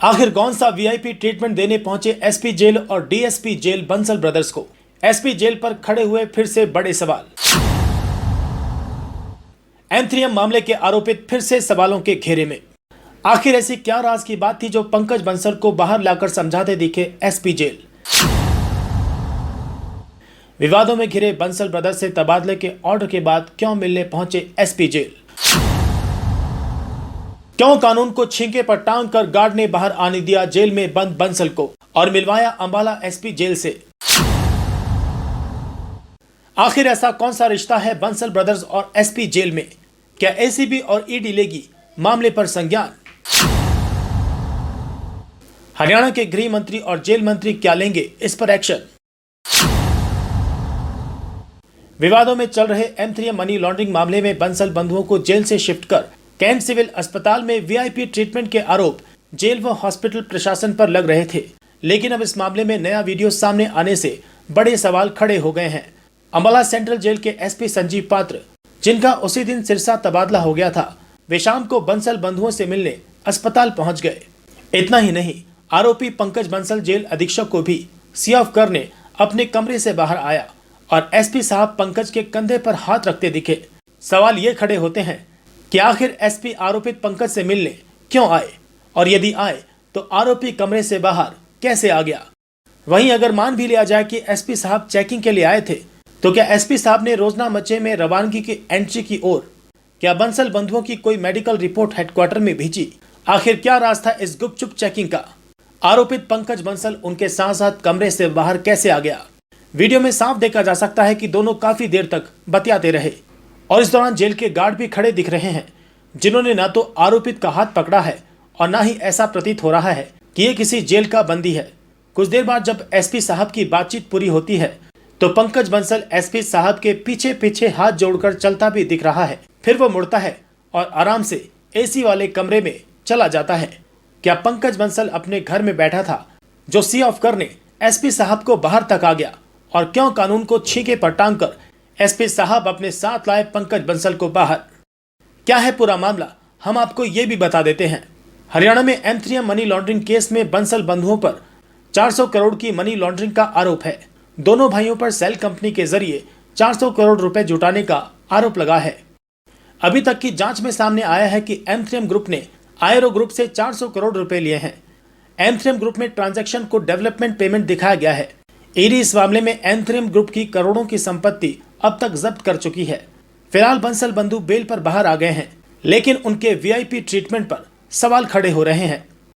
आखिर कौन सा वीआईपी ट्रीटमेंट देने पहुंचे एसपी जेल और डीएसपी जेल बंसल ब्रदर्स को? एसपी जेल पर खड़े हुए फिर से बड़े सवाल। M3M मामले के आरोपित फिर से सवालों के घेरे में। आखिर ऐसी क्या राज की बात थी जो पंकज बंसल को बाहर लाकर समझाते दिखे एसपी जेल? विवादों में घिरे बंसल ब्रदर्स से तबादले के ऑर्डर के बाद क्यों मिलने पहुंचे एसपी जेल? क्यों कानून को छींके पर टांग कर गार्ड ने बाहर आने दिया जेल में बंद बंसल को और मिलवाया अंबाला एसपी जेल से? आखिर ऐसा कौन सा रिश्ता है बंसल ब्रदर्स और एसपी जेल में? क्या एसीबी और ईडी लेगी मामले पर संज्ञान? हरियाणा के गृह मंत्री और जेल मंत्री क्या लेंगे इस पर एक्शन? विवादों में चल रहे M3M मनी लॉन्ड्रिंग मामले में बंसल बंधुओं को जेल से शिफ्ट कर कैंट सिविल अस्पताल में वीआईपी ट्रीटमेंट के आरोप जेल व हॉस्पिटल प्रशासन पर लग रहे थे। लेकिन अब इस मामले में नया वीडियो सामने आने से बड़े सवाल खड़े हो गए हैं। अंबाला सेंट्रल जेल के एसपी संजीव पात्र, जिनका उसी दिन सिरसा तबादला हो गया था, वे शाम को बंसल बंधुओं से मिलने अस्पताल पहुंच गए। इतना ही नहीं, आरोपी पंकज बंसल जेल अधीक्षक को भी सी ऑफ करने अपने कमरे से बाहर आया और एसपी साहब पंकज के कंधे पर हाथ रखते दिखे। सवाल ये खड़े होते हैं कि आखिर एसपी आरोपित पंकज से मिलने क्यों आए, और यदि आए तो आरोपी कमरे से बाहर कैसे आ गया? वहीं अगर मान भी लिया जाए कि एसपी साहब चेकिंग के लिए आए थे, तो क्या एसपी साहब ने रोजनामचे में रवानगी की एंट्री की ओर क्या बंसल बंधुओं की कोई मेडिकल रिपोर्ट हेडक्वार्टर में भेजी? आखिर क्या राज था इस गुपचुप चेकिंग का? आरोपित पंकज बंसल उनके साथ साथ कमरे से बाहर कैसे आ गया? वीडियो में साफ देखा जा सकता है कि दोनों काफी देर तक बतियाते रहे और इस दौरान जेल के गार्ड भी खड़े दिख रहे हैं, जिन्होंने ना तो आरोपित का हाथ पकड़ा है और ना ही ऐसा प्रतीत हो रहा है कि ये किसी जेल का बंदी है। कुछ देर बाद जब एसपी साहब की बातचीत पूरी होती है तो पंकज बंसल एसपी साहब के पीछे पीछे हाथ जोड़कर चलता भी दिख रहा है। फिर वो मुड़ता है और आराम से एसी वाले कमरे में चला जाता है। क्या पंकज बंसल अपने घर में बैठा था जो सी ऑफ करने एसपी साहब को बाहर तक आ गया? और क्यों कानून को छींके पर टांग कर एसपी साहब अपने साथ लाए पंकज बंसल को बाहर? क्या है पूरा मामला, हम आपको ये भी बता देते हैं। हरियाणा में M3M मनी लॉन्ड्रिंग केस में बंसल बंधुओं पर 400 करोड़ की मनी लॉन्ड्रिंग का आरोप है। दोनों भाइयों पर सेल कंपनी के जरिए 400 करोड़ रुपए जुटाने का आरोप लगा है। अभी तक की जांच में सामने आया है कि M3M ग्रुप ने आयरो ग्रुप से 400 करोड़ रुपए लिए हैं। M3M ग्रुप में ट्रांजैक्शन को डेवलपमेंट पेमेंट दिखाया गया है। ईडी इस मामले में M3M ग्रुप की करोड़ों की संपत्ति अब तक जब्त कर चुकी है। फिलहाल बंसल बंधु बेल पर बाहर आ गए हैं, लेकिन उनके वीआईपी ट्रीटमेंट पर सवाल खड़े हो रहे हैं।